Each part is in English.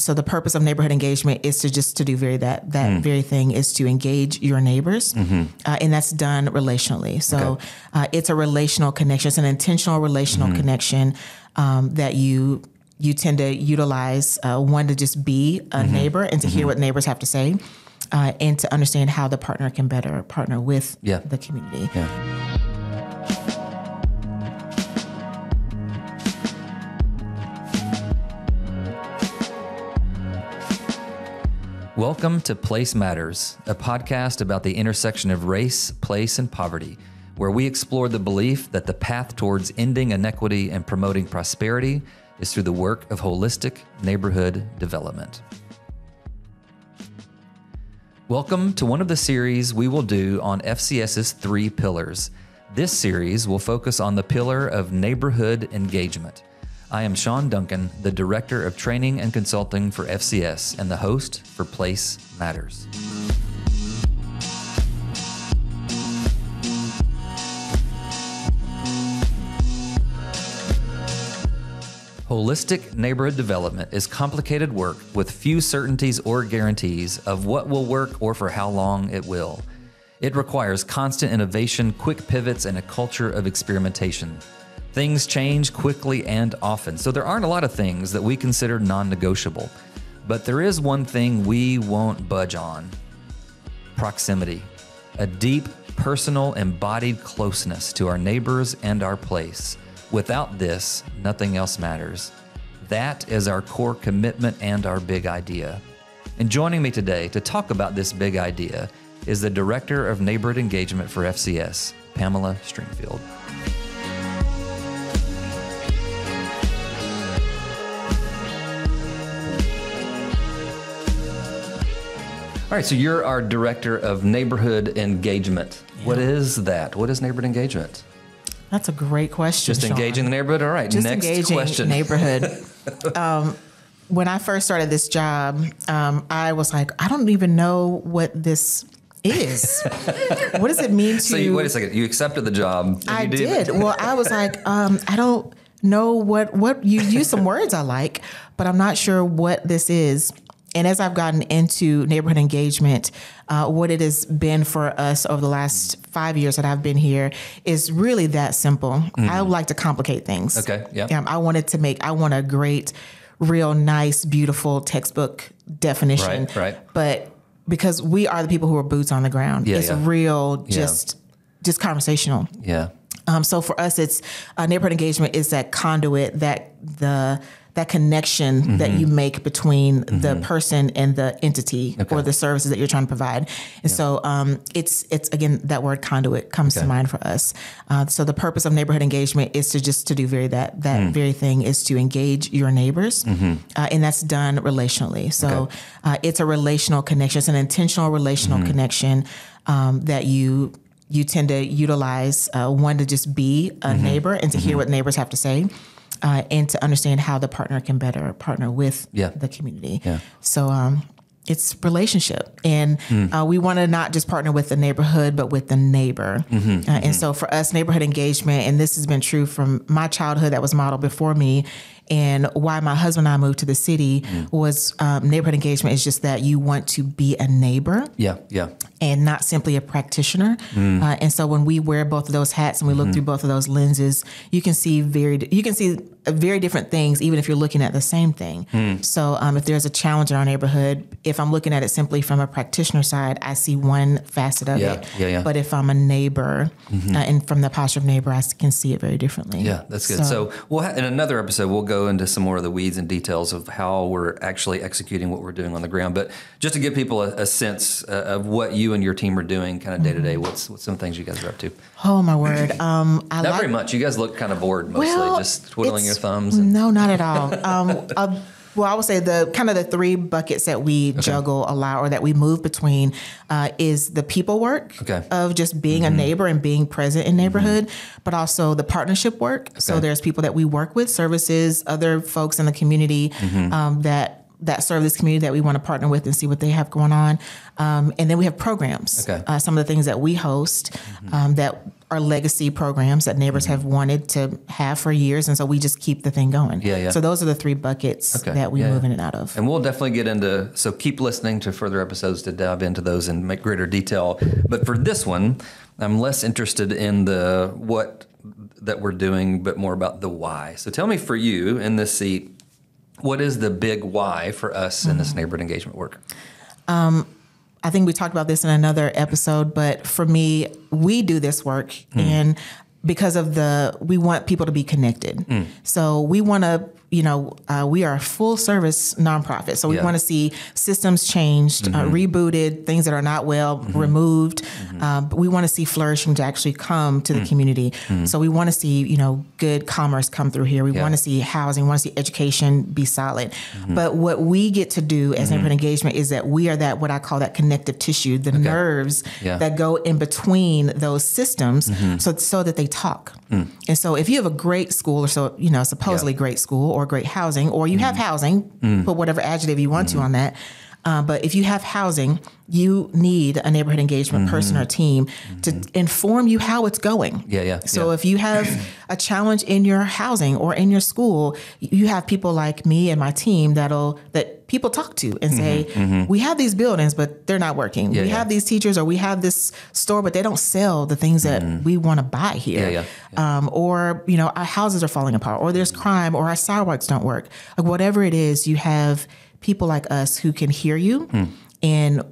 So the purpose of neighborhood engagement is to do that very thing, is to engage your neighbors, and that's done relationally. So it's a relational connection. It's an intentional relational connection that you tend to utilize, one, to just be a neighbor and to hear what neighbors have to say, and to understand how the partner can better partner with the community. Yeah. Welcome to Place Matters, a podcast about the intersection of race, place, and poverty, where we explore the belief that the path towards ending inequity and promoting prosperity is through the work of holistic neighborhood development. Welcome to one of the series we will do on FCS's 3 pillars. This series will focus on the pillar of neighborhood engagement. I am Shawn Duncan, the Director of Training and Consulting for FCS and the host for Place Matters. Holistic neighborhood development is complicated work with few certainties or guarantees of what will work or for how long it will. It requires constant innovation, quick pivots, and a culture of experimentation. Things change quickly and often, so there aren't a lot of things that we consider non-negotiable. But there is one thing we won't budge on: proximity. A deep, personal, embodied closeness to our neighbors and our place. Without this, nothing else matters. That is our core commitment and our big idea. And joining me today to talk about this big idea is the Director of Neighborhood Engagement for FCS, Pamela Stringfield. All right, so you're our Director of Neighborhood Engagement. Yeah. What is that? What is neighborhood engagement? That's a great question, Just engaging Shawn. the neighborhood? All right, Just next engaging question. Neighborhood. When I first started this job, I was like, I don't even know what this is. What does it mean to... So wait a second, you accepted the job. I did. Well, I was like, I don't know what you use some words I like, but I'm not sure what this is. And as I've gotten into neighborhood engagement, what it has been for us over the last 5 years that I've been here is really that simple. I like to complicate things. Okay, yeah. I want a great, real nice, beautiful textbook definition. Right. But because we are the people who are boots on the ground, it's real, just conversational. Yeah. So for us, it's neighborhood engagement is that conduit, that connection that you make between the person and the entity or the services that you're trying to provide. And so it's again, that word conduit comes to mind for us. So the purpose of neighborhood engagement is to do that very thing, is to engage your neighbors. And that's done relationally. So it's a relational connection. It's an intentional relational connection that you tend to utilize, one, to just be a neighbor and to hear what neighbors have to say. And to understand how the partner can better partner with the community. Yeah. So it's relationship. And we want to not just partner with the neighborhood, but with the neighbor. And so for us, neighborhood engagement, and this has been true from my childhood that was modeled before me, and why my husband and I moved to the city was neighborhood engagement is just that you want to be a neighbor. Yeah. And not simply a practitioner. And so when we wear both of those hats and we look through both of those lenses, you can see very different things, even if you're looking at the same thing. So if there's a challenge in our neighborhood, if I'm looking at it simply from a practitioner side, I see one facet of it. But if I'm a neighbor and from the posture of neighbor, I can see it very differently. Yeah, that's good. So in another episode, we'll go into some more of the weeds and details of how we're actually executing what we're doing on the ground. But just to give people a sense of what you and your team are doing kind of day to day, what's some things you guys are up to? Oh, my word. Not very much. You guys look kind of bored mostly, just twiddling your thumbs. No, not at all. Well, I would say the 3 buckets that we juggle a lot, or that we move between, is the people work of just being a neighbor and being present in neighborhood, but also the partnership work. So there's people that we work with, services, other folks in the community that that serve this community that we want to partner with and see what they have going on. And then we have programs. Okay. Some of the things that we host that are legacy programs that neighbors have wanted to have for years. And so we just keep the thing going. Yeah. So those are the 3 buckets that we move in and out of. And we'll definitely get into, so keep listening to further episodes to dive into those and make greater detail. But for this one, I'm less interested in the what that we're doing, but more about the why. So tell me, for you in this seat, what is the big why for us in this neighborhood engagement work? I think we talked about this in another episode, but for me, we do this work and because of we want people to be connected. So we want to, we are a full service nonprofit. So we want to see systems changed, rebooted, things that are not well removed. But we want to see flourishing to actually come to the community. So we want to see, good commerce come through here. We want to see housing, we want to see education be solid. But what we get to do as neighborhood engagement is that we are that, what I call that connective tissue, the nerves that go in between those systems so that they talk. And so if you have a great school or supposedly great school or great housing, or you have housing, put whatever adjective you want to on that. But if you have housing, you need a neighborhood engagement person or team to inform you how it's going. So if you have a challenge in your housing or in your school, you have people like me and my team that people talk to and say, we have these buildings, but they're not working. We have these teachers, or we have this store, but they don't sell the things that we want to buy here. Or, our houses are falling apart, or there's crime, or our sidewalks don't work. Like whatever it is, you have people like us who can hear you and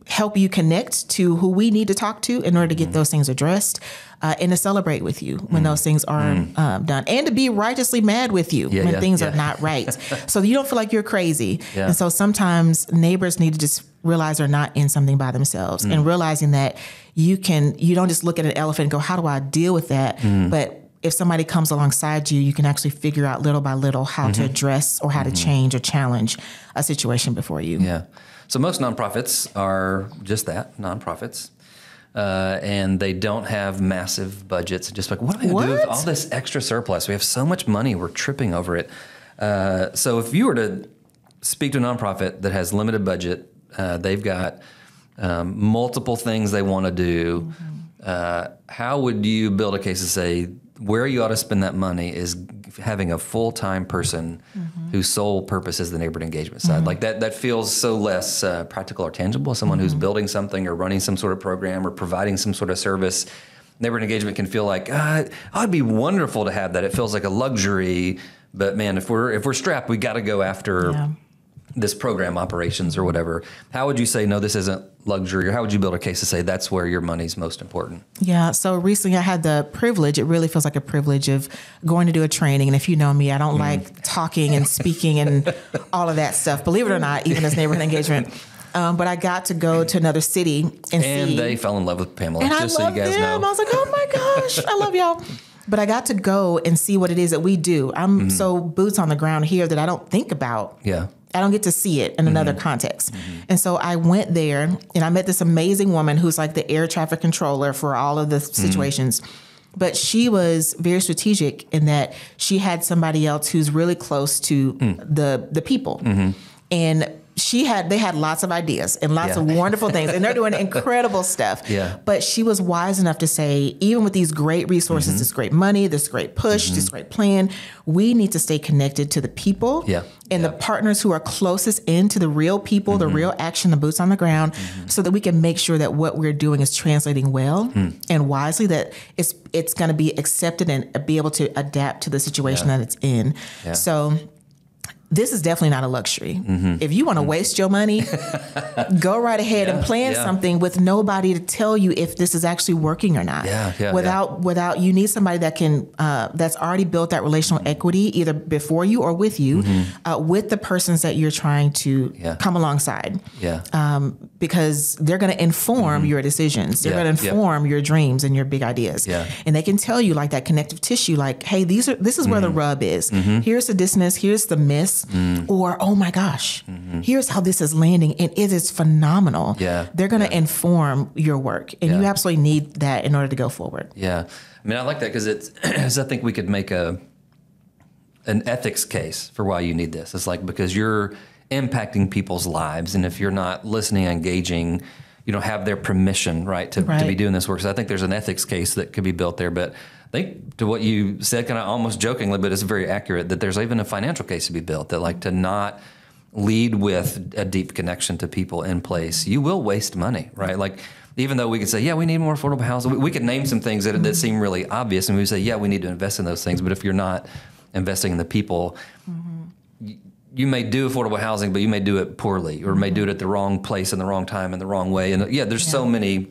help you connect to who we need to talk to in order to get those things addressed, and to celebrate with you when those things are done, and to be righteously mad with you when things are not right. So you don't feel like you're crazy. And so sometimes neighbors need to just realize they're not in something by themselves, and realizing that you don't just look at an elephant and go, how do I deal with that? But if somebody comes alongside you, you can actually figure out little by little how to address or how to change or challenge a situation before you. Yeah. So most nonprofits are just that, nonprofits. And they don't have massive budgets. Just like, what am I going to do with all this extra surplus? We have so much money, we're tripping over it. So if you were to speak to a nonprofit that has limited budget, they've got multiple things they want to do, how would you build a case to say, where you ought to spend that money is having a full-time person whose sole purpose is the neighborhood engagement side? Like that feels so less practical or tangible. Someone who's building something or running some sort of program or providing some sort of service. Neighborhood engagement can feel like, it'd be wonderful to have that. It feels like a luxury, but man, if we're strapped, we got to go after this program operations or whatever. How would you say, no, this isn't luxury? Or how would you build a case to say that's where your money's most important? Yeah. So recently I had the privilege, it really feels like a privilege, of going to do a training. And if you know me, I don't like talking and speaking and all of that stuff, believe it or not, even as neighborhood engagement. But I got to go to another city and see. They fell in love with Pamela, and just so you guys know. I was like, oh my gosh, I love y'all. But I got to go and see what it is that we do. I'm so boots on the ground here that I don't think about. I don't get to see it in another context. And so I went there and I met this amazing woman who's like the air traffic controller for all of the situations. But she was very strategic in that she had somebody else who's really close to the people. And they had lots of ideas and lots of wonderful things, and they're doing incredible stuff. But she was wise enough to say, even with these great resources, this great money, this great push, this great plan, we need to stay connected to the people and the partners who are closest into the real people, the real action, the boots on the ground, so that we can make sure that what we're doing is translating well and wisely, that it's going to be accepted and be able to adapt to the situation that it's in. So this is definitely not a luxury. If you want to waste your money, go right ahead and plan something with nobody to tell you if this is actually working or not. Without you need somebody that can that's already built that relational equity either before you or with you, with the persons that you're trying to come alongside. Because they're going to inform your decisions. They're going to inform your dreams and your big ideas. And they can tell you, like that connective tissue, like, hey, this is where the rub is. Here's the dissonance. Here's the miss. Or, oh my gosh, here's how this is landing, and it is phenomenal. They're going to inform your work, and you absolutely need that in order to go forward. I mean, I like that because I think we could make an ethics case for why you need this. It's like, because you're impacting people's lives. And if you're not listening, engaging, you don't have their permission, right, to be doing this work. So I think there's an ethics case that could be built there. But I think to what you said, kind of almost jokingly, but it's very accurate, that there's even a financial case to be built, that like to not lead with a deep connection to people in place, you will waste money, right? Like, even though we could say, yeah, we need more affordable housing, we could name some things that seem really obvious, and we say, yeah, we need to invest in those things. But if you're not investing in the people, you may do affordable housing, but you may do it poorly, or may do it at the wrong place, in the wrong time, in the wrong way. And there's so many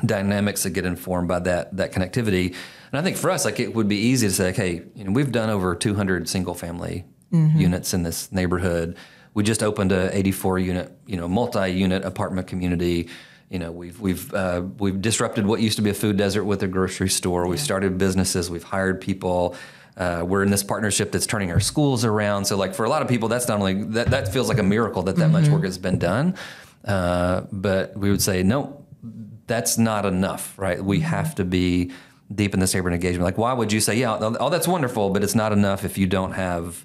dynamics that get informed by that connectivity. And I think for us, like, it would be easy to say, like, hey, we've done over 200 single family units in this neighborhood. We just opened a 84 unit, multi-unit apartment community. We've disrupted what used to be a food desert with a grocery store. We've started businesses. We've hired people. We're in this partnership that's turning our schools around. So, like, for a lot of people, that's not only that feels like a miracle that much work has been done. But we would say, no, that's not enough, right? We have to be deep in this neighborhood engagement. Like, why would you say, yeah, oh, that's wonderful, but it's not enough if you don't have.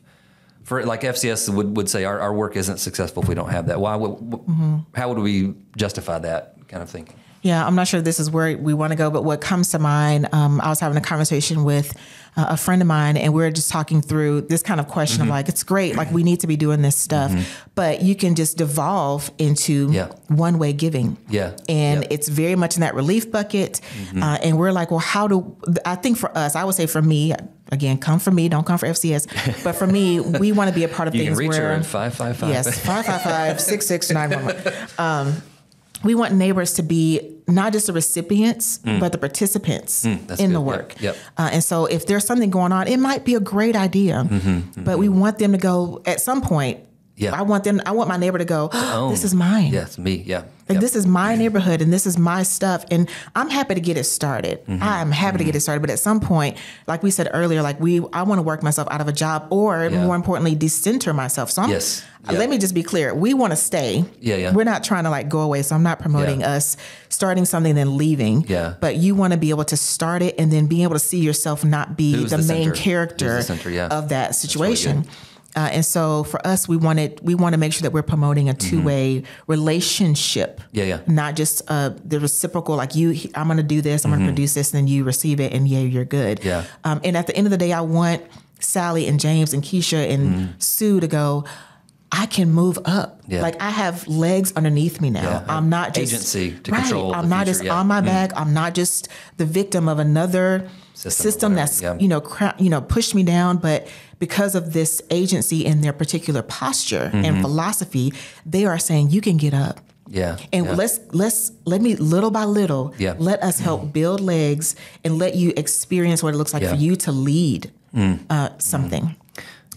For like FCS would say, our work isn't successful if we don't have that. How would we justify that kind of thinking? Yeah, I'm not sure this is where we want to go, but what comes to mind, I was having a conversation with a friend of mine, and we were just talking through this kind of question of like, it's great, like we need to be doing this stuff, but you can just devolve into one-way giving. And it's very much in that relief bucket. And we're like, well, I think for us, I would say for me, again, come for me, don't come for FCS. But for me, we want to be a part of things where... You can reach her at 555. Yes, 555-66911. We want neighbors to be not just the recipients, but the participants in the work. And so if there's something going on, it might be a great idea, but we want them to go at some point. I want my neighbor to go, this is mine. It's me. Like, this is my neighborhood and this is my stuff. And I'm happy to get it started. I'm happy to get it started. But at some point, like we said earlier, like I want to work myself out of a job, or more importantly, decenter myself. So let me just be clear. We want to stay. We're not trying to like go away. So I'm not promoting us starting something and then leaving. But you want to be able to start it and then be able to see yourself not be the main character of that situation. Really, and so for us, we want to make sure that we're promoting a two-way relationship. Not just the reciprocal, like I'm going to do this, I'm going to produce this, and then you receive it, and you're good. And at the end of the day, I want Sally and James and Keisha and Sue to go, I can move up. Like, I have legs underneath me now. I'm not just agency to control. I'm not just on my back. I'm not just the victim of another system that's pushed me down, but because of this agency and their particular posture and philosophy, they are saying you can get up. And let me little by little let us help build legs and let you experience what it looks like for you to lead something.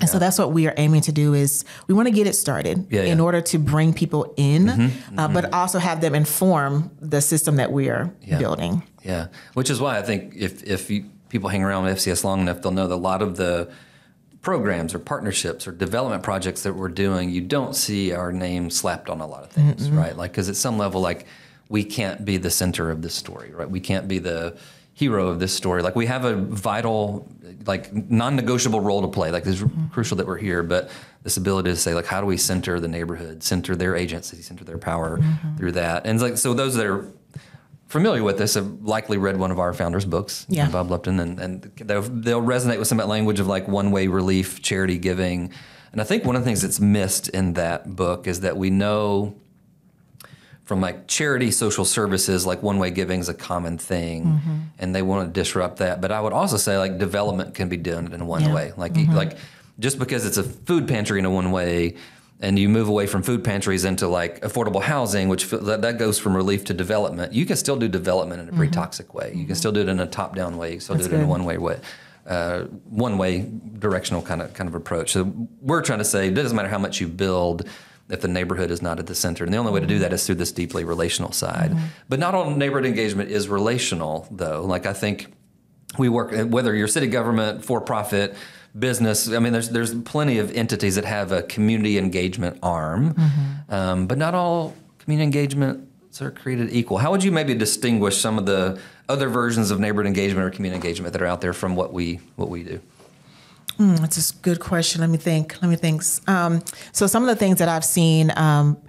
And so that's what we are aiming to do, is we want to get it started in order to bring people in, but also have them inform the system that we are building. Which is why I think if people hang around with FCS long enough, they'll know that a lot of the programs or partnerships or development projects that we're doing, you don't see our name slapped on a lot of things, right? Like, because at some level, like, we can't be the center of this story, right? We can't be the hero of this story. Like, we have a vital, like, non-negotiable role to play. Like, it's crucial that we're here, but this ability to say, like, how do we center the neighborhood, center their agency, center their power through that? And like, so those that are familiar with this have likely read one of our founders' books, Bob Lupton, and they'll resonate with some of that language of like one-way relief, charity giving. And I think one of the things that's missed in that book is that we know from like charity, social services, like one-way giving is a common thing, and they want to disrupt that. But I would also say like development can be done in one way. Like like just because it's a food pantry in a one way, and you move away from food pantries into like affordable housing, which that goes from relief to development, you can still do development in a pretty toxic way. You can still do it in a top-down way. You can still do it in a one-way way. One-way directional kind of approach. So we're trying to say it doesn't matter how much you build if the neighborhood is not at the center. And the only way to do that is through this deeply relational side. But not all neighborhood engagement is relational, though. Like, I think we work, whether you're city government, for-profit, business, I mean, there's plenty of entities that have a community engagement arm, but not all community engagements are created equal. How would you maybe distinguish some of the other versions of neighborhood engagement or community engagement that are out there from what we do? That's a good question. Let me think. So some of the things that I've seen,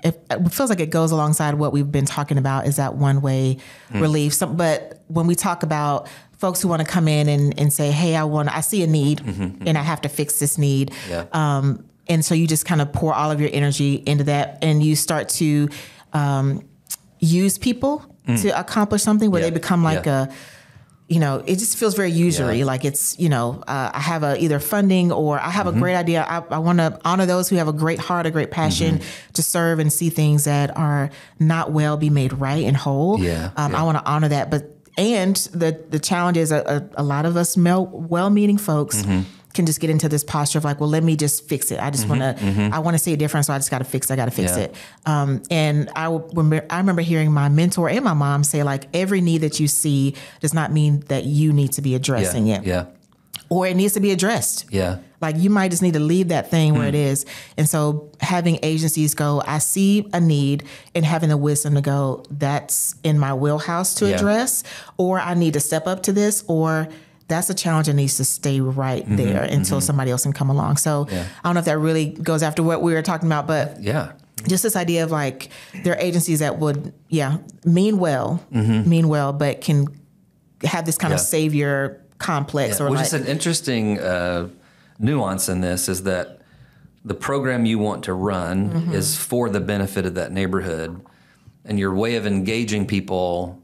it feels like it goes alongside what we've been talking about, is that one-way relief. But when we talk about folks who want to come in and say, hey, I see a need and I have to fix this need. Yeah. And so you just kind of pour all of your energy into that, and you start to use people to accomplish something where they become like it just feels very usury. Like it's, I have either funding or I have a great idea. I want to honor those who have a great heart, a great passion to serve and see things that are not well be made right and whole. I want to honor that. And the challenge is a lot of us well-meaning folks can just get into this posture of like, well, let me just fix it. I just want to, I want to see it different. So I just got to fix it. And I remember hearing my mentor and my mom say, like, every need that you see does not mean that you need to be addressing it. Or it needs to be addressed. Like you might just need to leave that thing where it is. And so having agencies go, I see a need, and having the wisdom to go, that's in my wheelhouse to address, or I need to step up to this, or that's a challenge that needs to stay right there until somebody else can come along. So I don't know if that really goes after what we were talking about, but just this idea of like, there are agencies that would, mean well, but can have this kind of savior complex. Or which like, is an interesting nuance in this, is that the program you want to run is for the benefit of that neighborhood, and your way of engaging people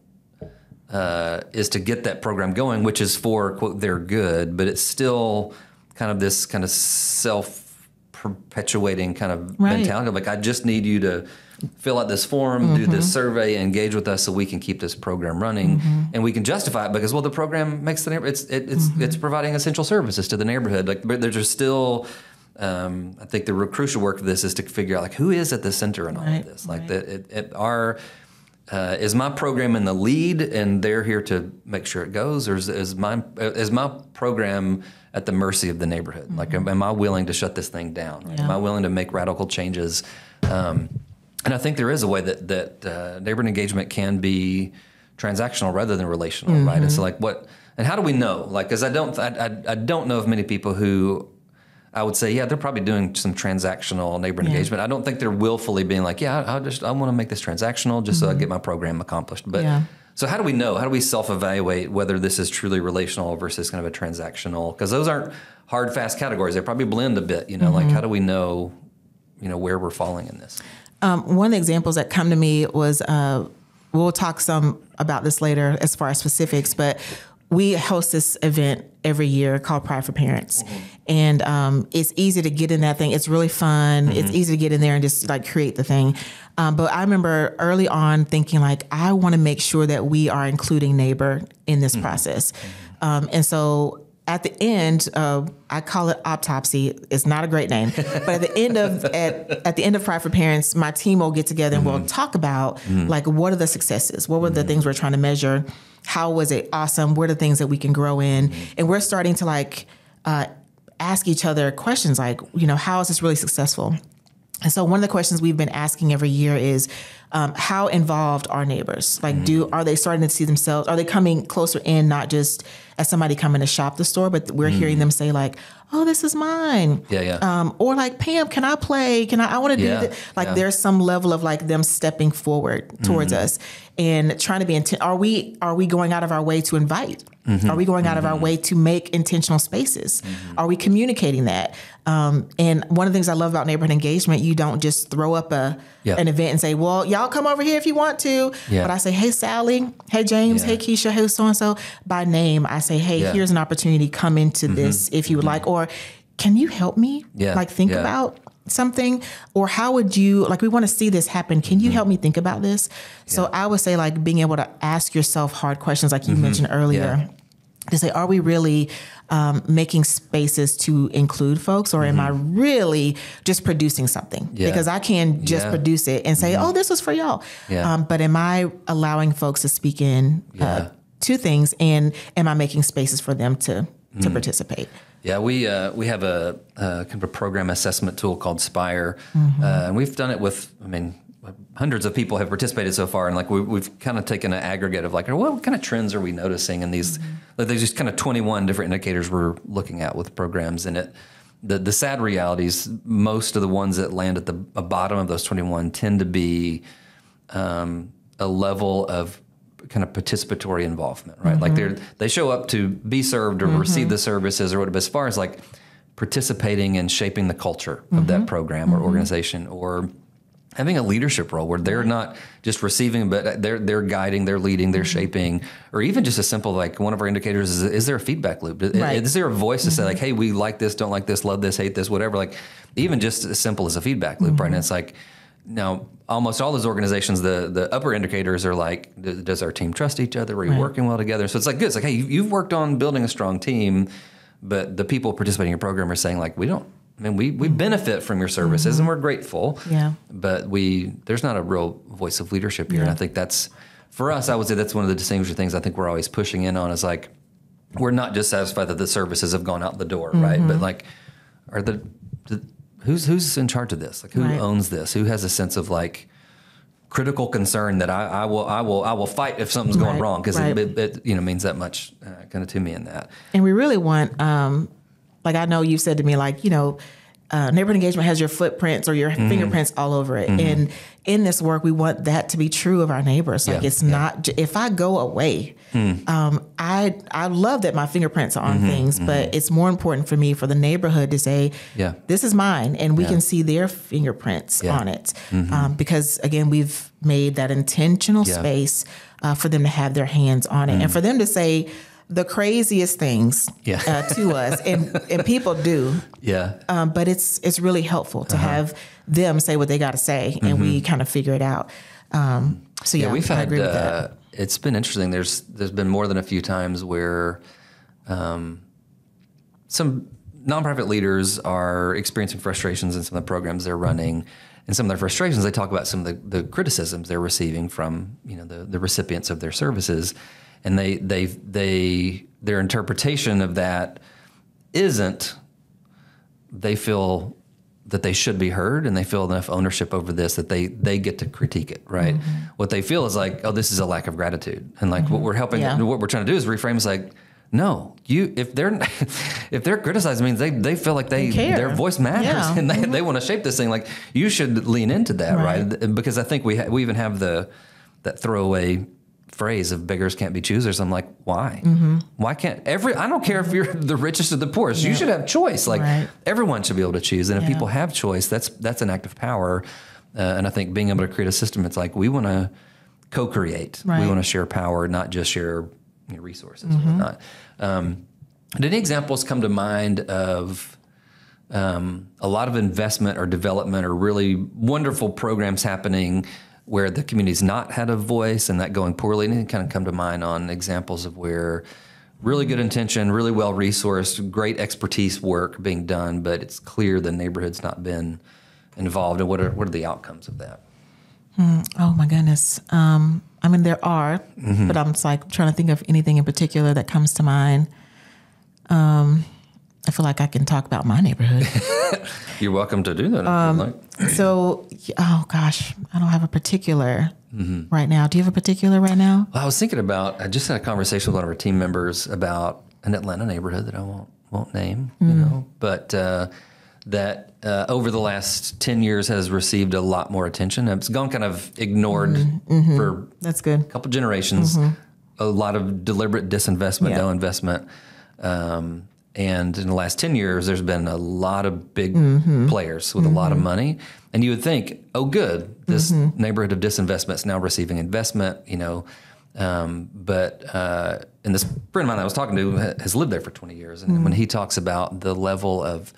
is to get that program going, which is for, quote, their good, but it's still kind of this kind of self-perpetuating kind of mentality. Like, I just need you to fill out this form, do this survey, engage with us so we can keep this program running. And we can justify it because, well, the program makes the neighborhood, it's providing essential services to the neighborhood. Like, but there's still, I think the crucial work of this is to figure out, like, who is at the center in all of this? Like, is my program in the lead and they're here to make sure it goes, or is my program at the mercy of the neighborhood? Like, am I willing to shut this thing down? Am I willing to make radical changes? And I think there is a way that neighborhood engagement can be transactional rather than relational, right? And so, like, and how do we know? Like, because I don't know of many people who I would say, they're probably doing some transactional neighborhood engagement. I don't think they're willfully being like, I want to make this transactional just so I get my program accomplished. But so how do we know? How do we self-evaluate whether this is truly relational versus kind of a transactional? Because those aren't hard, fast categories. They probably blend a bit, like, how do we know, where we're falling in this? One of the examples that come to me was, we'll talk some about this later as far as specifics, but we host this event every year called Pride for Parents. And it's easy to get in that thing. It's really fun. It's easy to get in there and just like create the thing. But I remember early on thinking, like, I want to make sure that we are including neighbor in this process. And so at the end, I call it autopsy. It's not a great name, but at the end of Pride for Parents, my team will get together and we'll talk about like, what are the successes? What were the things we're trying to measure? How was it awesome? What are the things that we can grow in? And we're starting to like ask each other questions like, how is this really successful? And so one of the questions we've been asking every year is, how involved are neighbors? Like, are they starting to see themselves? Are they coming closer in, not just as somebody coming to shop the store, but we're hearing them say like, oh, this is mine. Or like, Pam, can I play? I want to do this. Like, there's some level of like them stepping forward towards us and trying to be are we going out of our way to invite? Are we going out of our way to make intentional spaces? Are we communicating that? And one of the things I love about neighborhood engagement, you don't just throw up an event and say, well, y'all come over here if you want to. But I say, hey, Sally, hey, James, hey, Keisha, hey, so-and-so. By name, I say, hey, here's an opportunity. Come into this if you would like. Or can you help me? Like, think about something, or how would you, like, we want to see this happen. Can you help me think about this? So I would say, like, being able to ask yourself hard questions, like you mentioned earlier, to say, are we really making spaces to include folks, or am I really just producing something? Because I can just produce it and say, oh, this was for y'all. But am I allowing folks to speak in to things, and am I making spaces for them to participate? Yeah, we have a kind of a program assessment tool called Spire, and we've done it with hundreds of people have participated so far, and like we've kind of taken an aggregate of like, what kind of trends are we noticing in these? Like there's just kind of 21 different indicators we're looking at with programs, and the sad reality is most of the ones that land at the bottom of those 21 tend to be a level of kind of participatory involvement, right? Like they show up to be served or receive the services or whatever. But as far as like participating and shaping the culture of that program or organization, or having a leadership role where they're not just receiving, but they're guiding, they're leading, they're shaping, or even just a simple, like one of our indicators is there a feedback loop? Is there a voice to say like, hey, we like this, don't like this, love this, hate this, whatever, like even just as simple as a feedback loop, right? And it's like, now almost all those organizations, the upper indicators are like, does our team trust each other? Are we working well together? So it's like good. It's like, hey, you've worked on building a strong team, but the people participating in your program are saying like, we benefit from your services and we're grateful. Yeah. But there's not a real voice of leadership here. And I think that's, for us, I would say that's one of the distinguishing things I think we're always pushing in on is like, we're not just satisfied that the services have gone out the door, right? But like, who's in charge of this? Like who owns this? Who has a sense of like critical concern that I will fight if something's going wrong? Because it means that much kind of to me in that. And we really want, like I know you said to me, like, neighborhood engagement has your footprints or your fingerprints all over it. And in this work, we want that to be true of our neighbors. Like it's not, if I go away, I love that my fingerprints are on things, but it's more important for me for the neighborhood to say, this is mine. And we can see their fingerprints on it. Because again, we've made that intentional space for them to have their hands on it and for them to say the craziest things to us, and people do. But it's really helpful to have them say what they got to say, and we kind of figure it out. We've had. It's been interesting. There's been more than a few times where some nonprofit leaders are experiencing frustrations in some of the programs they're running. And some of their frustrations, they talk about some of the criticisms they're receiving from the recipients of their services. And their interpretation of that isn't, they feel that they should be heard and they feel enough ownership over this that they get to critique it, right? What they feel is like, oh, this is a lack of gratitude. And like what we're trying to do is reframe is like, no, if they're criticizing means they feel like their voice matters and they want to shape this thing. Like you should lean into that, right? Because I think we even have that throwaway phrase of beggars can't be choosers. I'm like, why? Why can't I don't care if you're the richest or the poorest. You should have choice. Like everyone should be able to choose. And if people have choice, that's an act of power. And I think being able to create a system, it's like we want to co-create. We want to share power, not just share resources or whatnot. Did any examples come to mind of a lot of investment or development or really wonderful programs happening where the community's not had a voice and that going poorly? Anything kind of come to mind on examples of where really good intention, really well-resourced, great expertise work being done, but it's clear the neighborhood's not been involved, and what are the outcomes of that? Oh my goodness. I mean, there are, but I'm like trying to think of anything in particular that comes to mind. I feel like I can talk about my neighborhood. You're welcome to do that. So, oh gosh, I don't have a particular right now. Do you have a particular right now? Well, I was thinking about, I just had a conversation with one of our team members about an Atlanta neighborhood that I won't name, but that over the last 10 years has received a lot more attention. It's gone kind of ignored for That's good. a couple generations, a lot of deliberate disinvestment, no investment. And in the last 10 years, there's been a lot of big players with a lot of money. And you would think, oh, good, this neighborhood of disinvestment is now receiving investment, But this friend of mine I was talking to has lived there for 20 years. And when he talks about the level of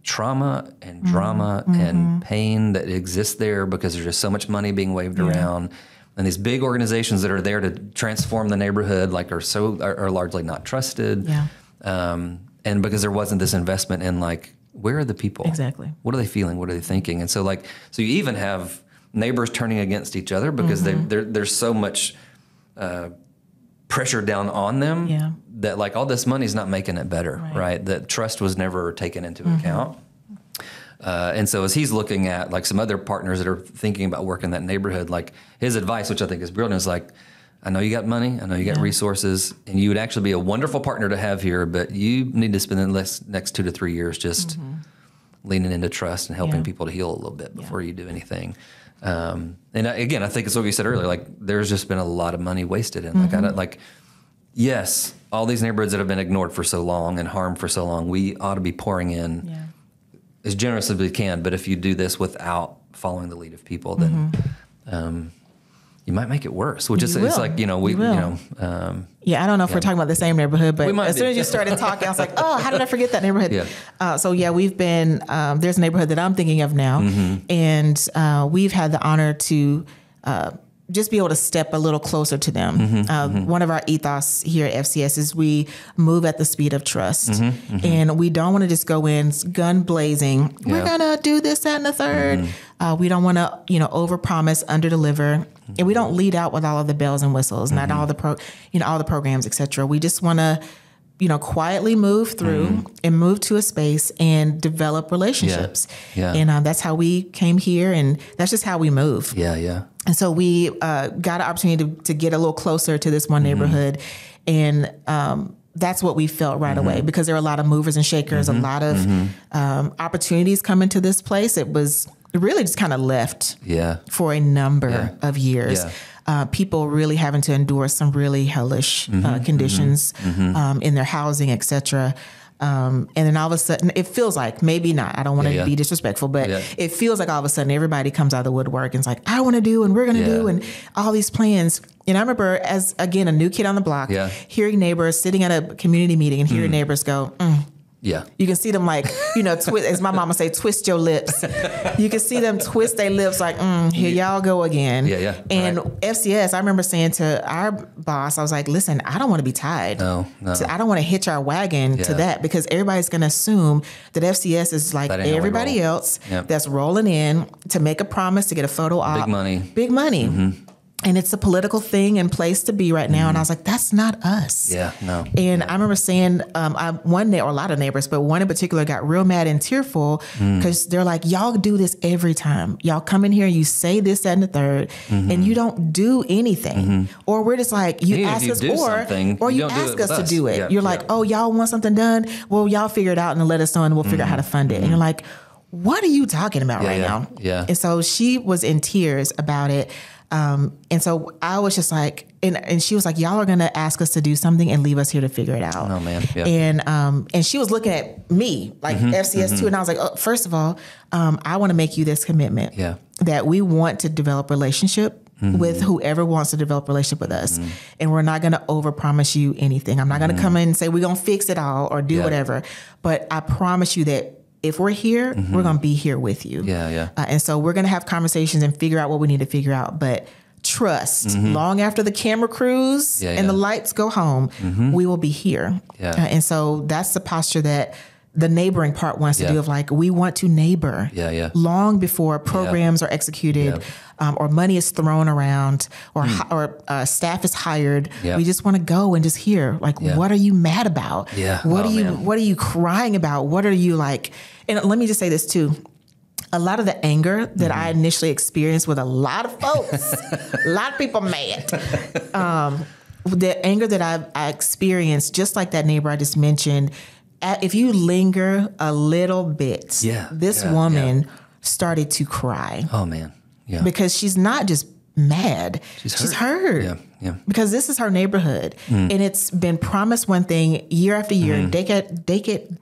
trauma and drama and pain that exists there because there's just so much money being waved around, and these big organizations that are there to transform the neighborhood are largely not trusted. And because there wasn't this investment in like, where are the people? Exactly. What are they feeling? What are they thinking? And so you even have neighbors turning against each other because there's so much pressure down on them that like all this money's not making it better, right? That trust was never taken into account. And so as he's looking at like some other partners that are thinking about working in that neighborhood, like his advice, which I think is brilliant, is like, I know you got money, I know you got resources, and you would actually be a wonderful partner to have here, but you need to spend the next 2 to 3 years just leaning into trust and helping people to heal a little bit before you do anything. And again, I think it's what you said earlier, like there's just been a lot of money wasted. And yes, all these neighborhoods that have been ignored for so long and harmed for so long, we ought to be pouring in as generous as we can. But if you do this without following the lead of people, then you might make it worse, which is, it's like, I don't know if we're talking about the same neighborhood, but as soon as you started talking, I was like, oh, how did I forget that neighborhood? We've been, there's a neighborhood that I'm thinking of now, and we've had the honor to just be able to step a little closer to them. One of our ethos here at FCS is we move at the speed of trust, and we don't want to just go in gun blazing. We're going to do this, that, and the third. We don't want to, overpromise, underdeliver. And we don't lead out with all of the bells and whistles, not all the all the programs, et cetera. We just want to, quietly move through and move to a space and develop relationships. And that's how we came here, and that's just how we move. And so we got an opportunity to get a little closer to this one neighborhood, and that's what we felt right away, because there are a lot of movers and shakers, a lot of opportunities coming to this place. It was really just kind of left for a number of years. People really having to endure some really hellish conditions in their housing, et cetera. And then all of a sudden, it feels like, maybe not, I don't want to be disrespectful, but it feels like all of a sudden everybody comes out of the woodwork and it's like, I want to do, and we're going to do, and all these plans. And I remember, as, again, a new kid on the block, hearing neighbors sitting at a community meeting and hearing neighbors go, you can see them like, twist, as my mama say, twist your lips. You can see them twist their lips like, here y'all go again. And FCS, I remember saying to our boss, I was like, listen, I don't want to be tied. No. So I don't want to hitch our wagon to that, because everybody's going to assume that FCS is like everybody else that's rolling in to make a promise, to get a photo op. Big money. And it's a political thing and place to be right now. And I was like, that's not us. And I remember saying, one or a lot of neighbors, but one in particular got real mad and tearful, because they're like, y'all do this every time. Y'all come in here, you say this, that, and the third, and you don't do anything. Or we're just like, you ask us, or you ask us to do it. You're like, oh, y'all want something done? Well, y'all figure it out and let us know, and we'll figure out how to fund it. And you're like, what are you talking about right now? And so she was in tears about it. And so I was just like, and she was like, y'all are going to ask us to do something and leave us here to figure it out. Oh man. And she was looking at me like FCS too. And I was like, oh, first of all, I want to make you this commitment that we want to develop relationship with whoever wants to develop a relationship with us. And we're not going to overpromise you anything. I'm not going to come in and say, we're going to fix it all or do whatever. But I promise you that if we're here, we're going to be here with you. And so we're going to have conversations and figure out what we need to figure out. But trust, long after the camera crews and the lights go home, we will be here. And so that's the posture that the neighboring part wants to do, of like, we want to neighbor long before programs are executed, or money is thrown around, or staff is hired. We just want to go and just hear, like, what are you mad about? What are you crying about? What are you like? And let me just say this too. A lot of the anger that I initially experienced with a lot of folks, a lot of people mad. The anger that I experienced, just like that neighbor I just mentioned, if you linger a little bit, this woman started to cry. Oh man. Because she's not just mad. She's hurt. Because this is her neighborhood. And it's been promised one thing year after year, decade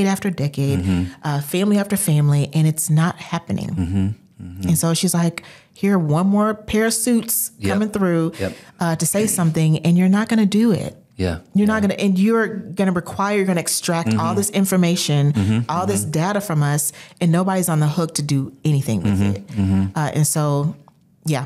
after decade, family after family, and it's not happening. And so she's like, here, one more pair of suits coming through to say something, and you're not going to do it. You're not going to, and you're going to extract all this information, all this data from us, and nobody's on the hook to do anything with it. And so,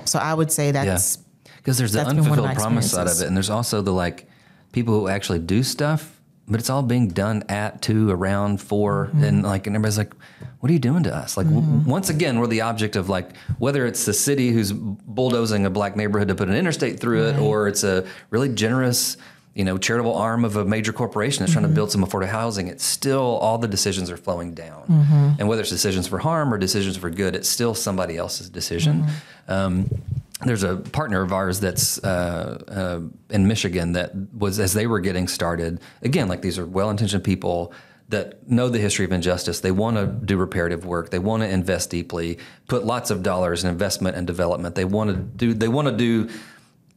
so I would say that's because there's the unfulfilled promise side of it. And there's also the like people who actually do stuff, but it's all being done at, to, around, for, and everybody's like, what are you doing to us? Like, once again, we're the object of like, whether it's the city who's bulldozing a black neighborhood to put an interstate through it, or it's a really generous, charitable arm of a major corporation that's trying to build some affordable housing, it's still all the decisions are flowing down. And whether it's decisions for harm or decisions for good, it's still somebody else's decision. There's a partner of ours that's in Michigan that was, as they were getting started, again, like these are well-intentioned people that know the history of injustice. They want to do reparative work. They want to invest deeply, put lots of dollars in investment and development. They want to do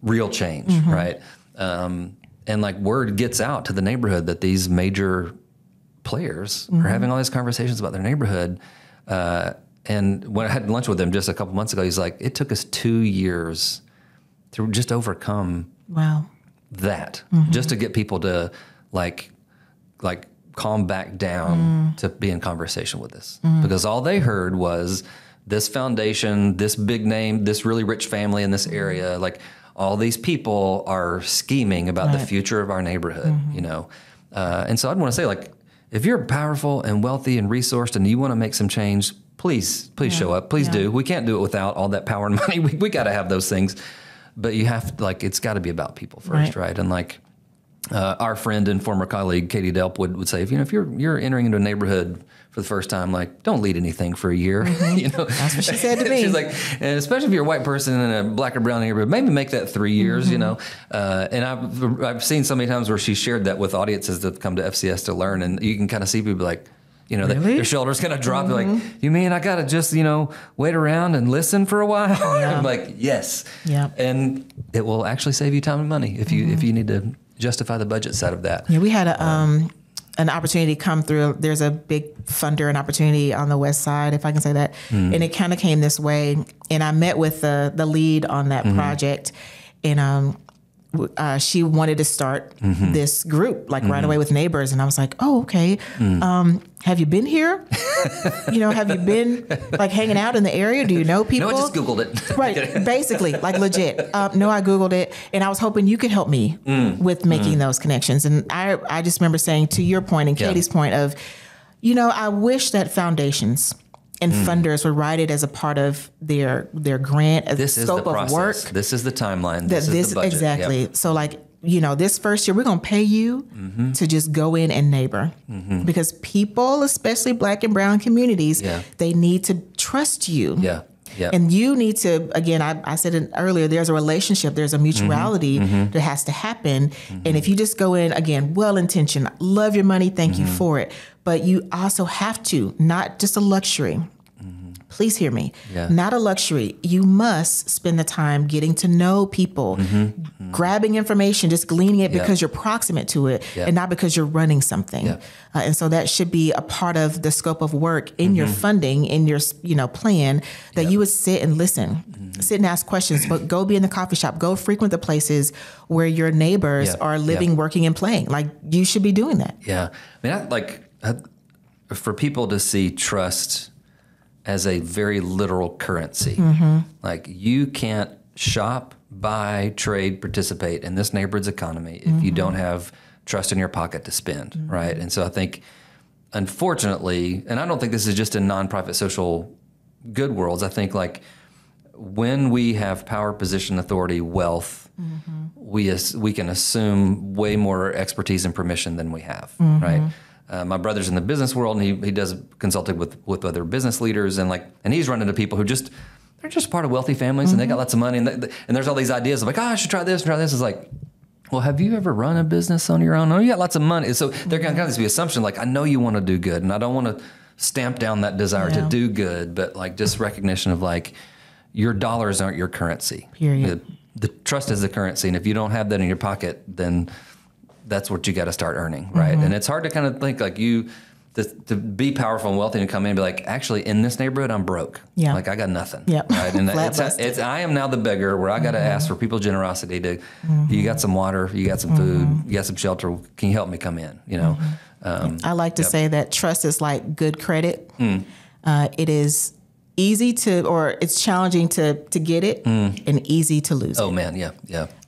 real change, right? And like word gets out to the neighborhood that these major players are having all these conversations about their neighborhood. And when I had lunch with him just a couple months ago, he's like, it took us 2 years to just overcome that, just to get people to like calm back down to be in conversation with us. Because all they heard was this foundation, this big name, this really rich family in this area, like all these people are scheming about the future of our neighborhood, And so I'd want to say, like, if you're powerful and wealthy and resourced and you want to make some change, please show up. Please do. We can't do it without all that power and money. We got to have those things. But you have to, like, it's got to be about people first, right? And like our friend and former colleague, Katie Delp, would say, if you're entering into a neighborhood for the first time, like, don't lead anything for a year. That's what she said to me. She's like, and especially if you're a white person in a black or brown neighborhood, maybe make that 3 years, And I've seen so many times where she shared that with audiences that come to FCS to learn, and you can kind of see people like, really? their shoulders kind of drop. Like, you mean I got to just, wait around and listen for a while? I'm like, yes. Yeah. And it will actually save you time and money if you need to justify the budget side of that. Yeah, we had an opportunity come through. There's a big funder and opportunity on the west side, if I can say that. And it kind of came this way. And I met with the lead on that project, and she wanted to start this group like right away with neighbors. And I was like, oh, okay. Have you been here? Have you been like hanging out in the area? Do you know people? No, I just Googled it. Right. Basically, like legit. No, I Googled it, and I was hoping you could help me with making those connections. And I just remember saying, to your point and Katie's point of, I wish that foundations and funders would write it as a part of their grant, this scope of work. This is the timeline. This is the budget. Exactly. Yep. So like, this first year, we're going to pay you to just go in and neighbor, because people, especially black and brown communities, they need to trust you. Yeah. Yeah. And you need to, again, I said it earlier, there's a relationship, there's a mutuality that has to happen. And if you just go in, again, well-intentioned, love your money, thank you for it. But you also have to, not just a luxury. Please hear me. Yeah. Not a luxury. You must spend the time getting to know people, grabbing information, just gleaning it because you're proximate to it and not because you're running something. And so that should be a part of the scope of work in your funding, in your plan, that you would sit and listen, sit and ask questions, but go be in the coffee shop, go frequent the places where your neighbors are living, working, and playing. Like, you should be doing that. Yeah. I mean, for people to see trust as a very literal currency. Like, you can't shop, buy, trade, participate in this neighborhood's economy if you don't have trust in your pocket to spend, right? And so I think, unfortunately, and I don't think this is just in nonprofit social good worlds, I think like when we have power, position, authority, wealth, we can assume way more expertise and permission than we have, right? My brother's in the business world, and he does consulting with other business leaders, and he's run into people who they're just part of wealthy families, and they got lots of money, and there's all these ideas of like, I should try this and try this. It's like, well, have you ever run a business on your own? Oh, you got lots of money. So there can kind of be assumption like, I know you want to do good, and I don't want to stamp down that desire to do good, but like just recognition of like, your dollars aren't your currency. Period. The trust is the currency, and if you don't have that in your pocket, then that's what you got to start earning, right? And it's hard to kind of think like to be powerful and wealthy and come in and be like, actually, in this neighborhood, I'm broke. Yeah. Like, I got nothing. Yeah. Right? And I am now the beggar where I got to ask for people's generosity to, you got some water, you got some food, you got some shelter, can you help me come in, I like to say that trust is like good credit. It is it's challenging to get it and easy to lose it. Oh man, yeah.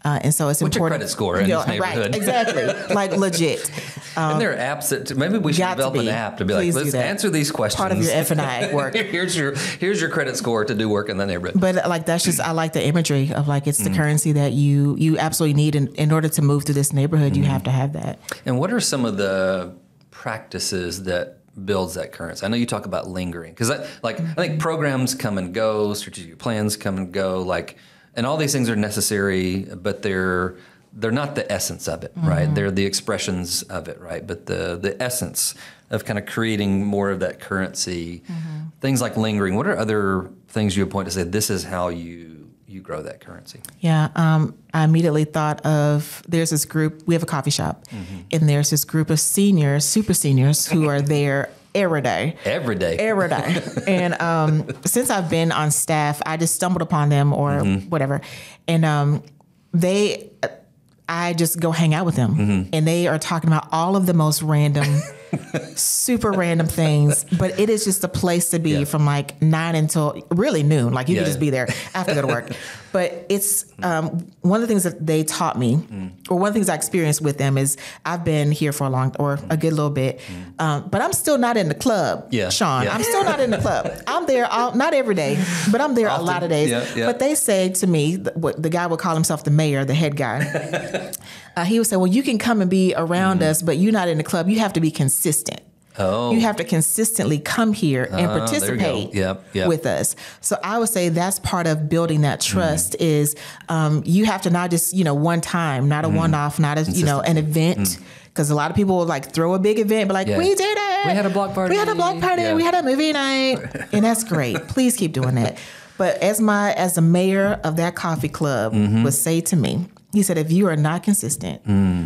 And so it's What's important. What's your credit score in this neighborhood? Right, exactly, like legit. And there are apps that maybe we should develop an app to be Please like, let's answer these questions. Part of your F&I work. here's your credit score to do work in the neighborhood. But like that's just I like the imagery of like it's the currency that you absolutely need in order to move through this neighborhood. You have to have that. And what are some of the practices that builds that currency? I know you talk about lingering because I think programs come and go, strategic plans come and go, and all these things are necessary, but they're not the essence of it, right? They're the expressions of it, right? But the essence of kind of creating more of that currency, things like lingering. What are other things you would point to say this is how you grow that currency? Yeah, I immediately thought of there's this group. We have a coffee shop, and there's this group of seniors, super seniors, who are there every day. And since I've been on staff, I just stumbled upon them or whatever, and I just go hang out with them, and they are talking about all of the most random, super random things. But it is just a place to be from like 9 until really noon. Like you can just be there after go to work. But it's one of the things that they taught me, or one of the things I experienced with them is I've been here for a good little bit, but I'm still not in the club, Shawn. I'm still not in the club. I'm there not every day, but I'm there often. A lot of days. But they say to me, the guy would call himself the mayor, the head guy. He would say, well, you can come and be around us, but you're not in the club. You have to be consistent. Oh. You have to consistently come here and participate with us. So I would say that's part of building that trust is you have to not just, one time, not a one-off, not an event. Because a lot of people will like throw a big event, but we did it. We had a block party. Yeah. We had a movie night. And that's great. Please keep doing that. But as the mayor of that coffee club would say to me, he said, if you are not consistent,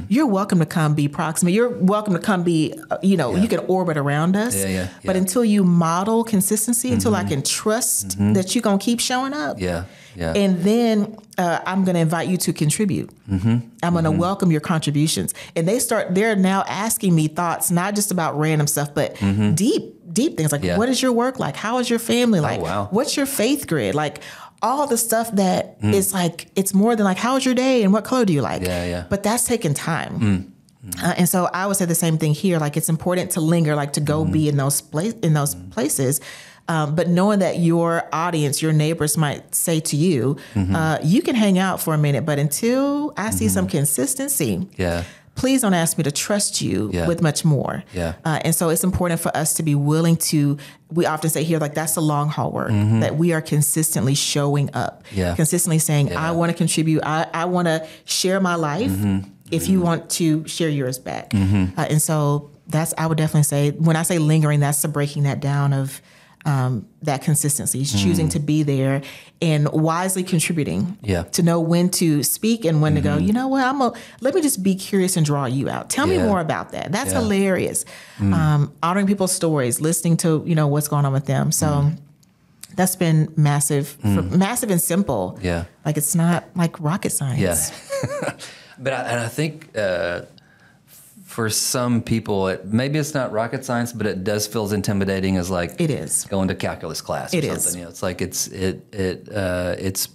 you're welcome to come be proximate. You're welcome to come be, you can orbit around us. But until you model consistency, until I can trust that you're going to keep showing up. And then I'm going to invite you to contribute. I'm going to welcome your contributions. And they're now asking me thoughts, not just about random stuff, but deep things like, what is your work like? How is your family like? What's your faith grid? Like, all the stuff that is like, it's more than like, how's your day and what color do you like? But that's taking time. And so I would say the same thing here. Like it's important to linger, like to go be in those places. But knowing that your audience, your neighbors might say to you, you can hang out for a minute, but until I see some consistency, please don't ask me to trust you with much more. And so it's important for us to be willing to, we often say here, like that's the long haul work, that we are consistently showing up, consistently saying, I want to contribute. I want to share my life if you want to share yours back. And so I would definitely say, when I say lingering, that's the breaking that down of that consistency, choosing to be there and wisely contributing to know when to speak and when to go, you know what, let me just be curious and draw you out. Tell me more about that. That's hilarious. Honoring people's stories, listening to, what's going on with them. So that's been massive, massive and simple. Like it's not like rocket science. But I think, for some people, maybe it's not rocket science, but it does feel as intimidating as like it is going to calculus class or something. It's like it's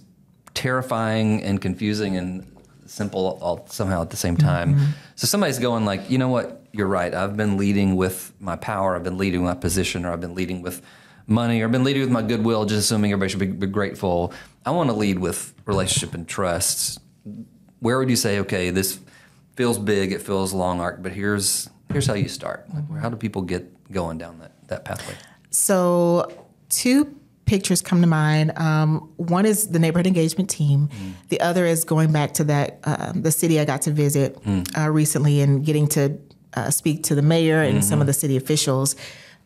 terrifying and confusing and simple all somehow at the same time. So somebody's going like, you know what, you're right. I've been leading with my power. I've been leading with my position, or I've been leading with money, or I've been leading with my goodwill, just assuming everybody should be grateful. I want to lead with relationship and trust. Where would you say, okay, this feels big, it feels long arc, but here's how you start. Like, how do people get going down that pathway? So 2 pictures come to mind. One is the neighborhood engagement team. The other is going back to that the city I got to visit recently and getting to speak to the mayor and some of the city officials.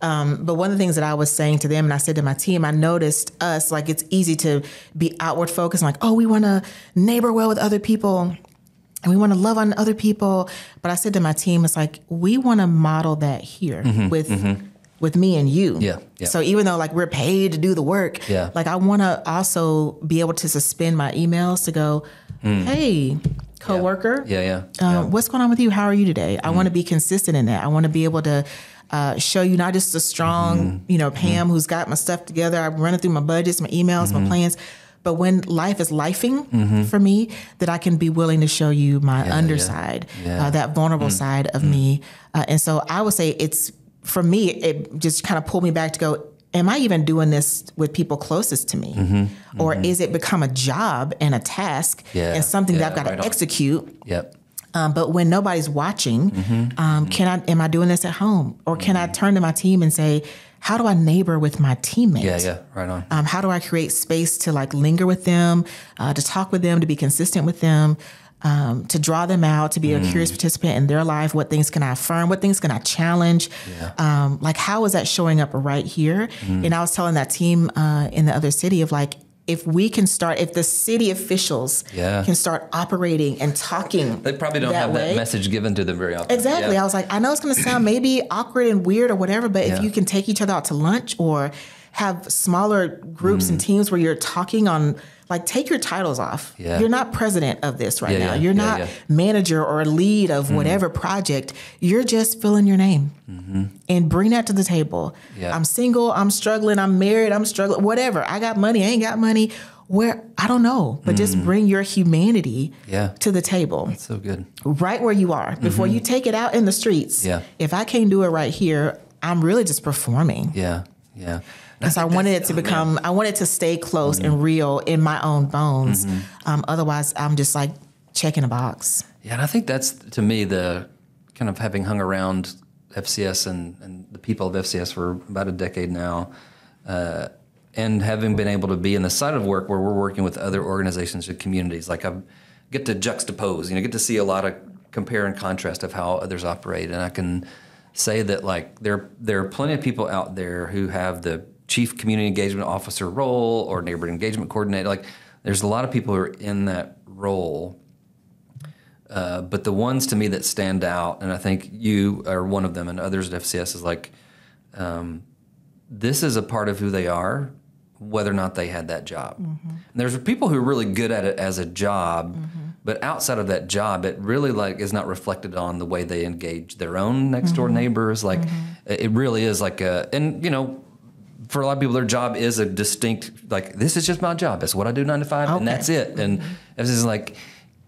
But one of the things that I was saying to them, and I said to my team, I noticed us, like it's easy to be outward focused, like, oh, we want to neighbor well with other people. And we want to love on other people. But I said to my team, it's like, we want to model that here with me and you. So even though like we're paid to do the work, like I want to also be able to suspend my emails to go, hey, coworker. Yeah. What's going on with you? How are you today? I want to be consistent in that. I want to be able to show you not just a strong, Pam who's got my stuff together. I'm running through my budgets, my emails, my plans. But when life is lifing for me, that I can be willing to show you my underside, that vulnerable side of me. And so I would say for me, it just kind of pulled me back to go, am I even doing this with people closest to me? Or is it become a job and a task and something that I've got to execute? Yep. But when nobody's watching, am I doing this at home? Or can I turn to my team and say, how do I neighbor with my teammates? Yeah, right on. How do I create space to linger with them, to talk with them, to be consistent with them, to draw them out, to be a curious participant in their life? What things can I affirm? What things can I challenge? How is that showing up right here? And I was telling that team in the other city of if the city officials can start operating and talking, they probably don't have that message given to them very often. Exactly. I was like, I know it's going to sound maybe awkward and weird or whatever, but if you can take each other out to lunch or have smaller groups and teams where you're talking on, take your titles off. Yeah. You're not president of this right now. You're not manager or lead of whatever project. You're just filling your name and bring that to the table. Yeah. I'm single. I'm struggling. I'm married. I'm struggling. Whatever. I got money. I ain't got money. Where I don't know, but just bring your humanity to the table. That's so good. Right where you are before you take it out in the streets. Yeah. If I can't do it right here, I'm really just performing. Yeah. And so I wanted it to stay close and real in my own bones. Otherwise, I'm just checking a box. Yeah, and I think that's, to me, the kind of having hung around FCS and the people of FCS for about a decade now, and having been able to be in the side of work where we're working with other organizations and communities. I get to juxtapose, get to see a lot of compare and contrast of how others operate. And I can say that there are plenty of people out there who have the chief community engagement officer role or neighborhood engagement coordinator. There's a lot of people who are in that role. But the ones to me that stand out, and I think you are one of them and others at FCS, is this is a part of who they are, whether or not they had that job. And there's people who are really good at it as a job, but outside of that job, it really is not reflected on the way they engage their own next door neighbors. It really is for a lot of people, their job is a distinct, this is just my job. It's what I do 9 to 5, and that's it. And it's just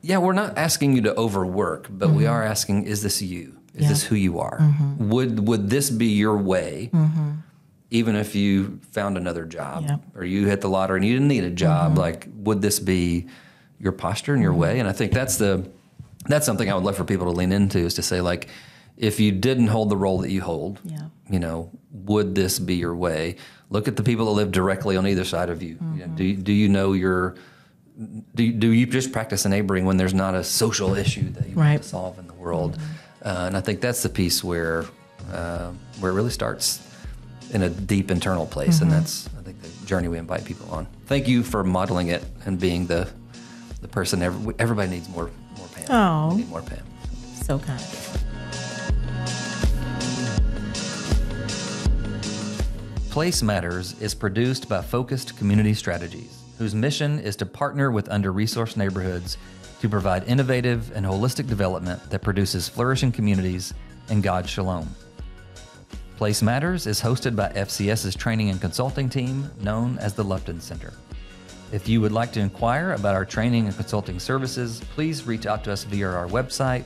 we're not asking you to overwork, but we are asking, is this you? Is this who you are? Would this be your way, even if you found another job or you hit the lottery and you didn't need a job? Would this be your posture and your way? And I think that's something I would love for people to lean into, is to say, if you didn't hold the role that you hold, would this be your way? Look at the people that live directly on either side of you. Do you know do you just practice neighboring when there's not a social issue that you want to solve in the world? And I think that's the piece where it really starts in a deep internal place, and that's, I think, the journey we invite people on. Thank you for modeling it and being the person. Everybody needs more Pam. Oh, we need more Pam. So kind. Place Matters is produced by Focused Community Strategies, whose mission is to partner with under-resourced neighborhoods to provide innovative and holistic development that produces flourishing communities and God's shalom. Place Matters is hosted by FCS's training and consulting team, known as the Lupton Center. If you would like to inquire about our training and consulting services, please reach out to us via our website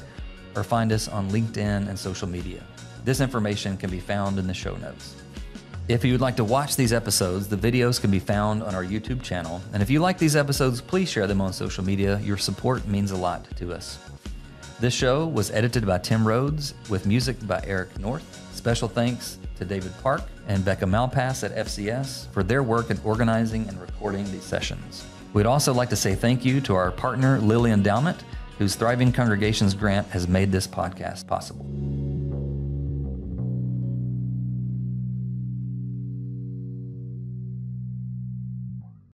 or find us on LinkedIn and social media. This information can be found in the show notes. If you would like to watch these episodes, the videos can be found on our YouTube channel. And if you like these episodes, please share them on social media. Your support means a lot to us. This show was edited by Tim Rhodes with music by Eric North. Special thanks to David Park and Becca Malpass at FCS for their work in organizing and recording these sessions. We'd also like to say thank you to our partner, Lilly Endowment, whose Thriving Congregations grant has made this podcast possible.